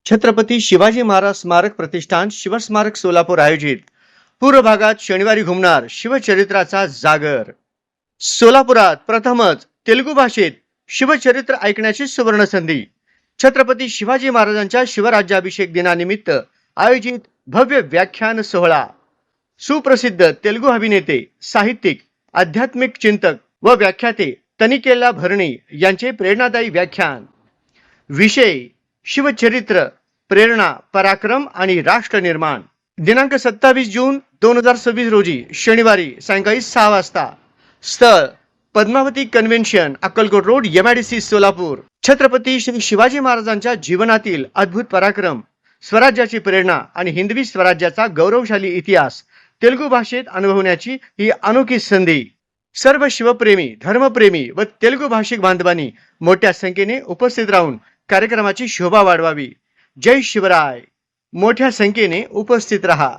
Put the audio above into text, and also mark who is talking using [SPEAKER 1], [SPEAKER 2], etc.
[SPEAKER 1] छत्रपती शिवाजी महाराज स्मारक प्रतिष्ठान शिवस्मारक सोलापूर आयोजित पूर्व भागात शनिवारी घुमणार शिवचरित्राचा जागर। सोलापुरात प्रथमच तेलुगू भाषेत शिवचरित्र ऐकण्याची सुवर्ण संधी। छत्रपती शिवाजी महाराजांच्या शिवराज्याभिषेक दिनानिमित्त आयोजित भव्य व्याख्यान सोहळा। सुप्रसिद्ध तेलुगू अभिनेते, साहित्यिक, आध्यात्मिक चिंतक व व्याख्याते तनिकेला भरणी यांचे प्रेरणादायी व्याख्यान। विषय शिवचरित्र, प्रेरणा, पराक्रम आणि राष्ट्र निर्माण। दिनांक 27 जून 2026 रोजी शनिवारी सायंकाळी 6 वाजता। स्थळ Padmavati convention, Akkalkot road, MIDC, Solapur. Chhatrapati Shri Shivaji महाराजांच्या जीवनातील अद्भुत पराक्रम, स्वराज्याची प्रेरणा आणि हिंदवी स्वराज्याचा गौरवशाली इतिहास तेलुगू भाषेत अनुभवण्याची ही अनोखी संधी। सर्व शिवप्रेमी, धर्मप्रेमी व तेलुगू भाषिक बांधवांनी मोठ्या संख्येने उपस्थित राहून कार्यक्रमाची शोभा वाढवावी। जय शिवराय। मोठ्या संख्येने उपस्थित रहा।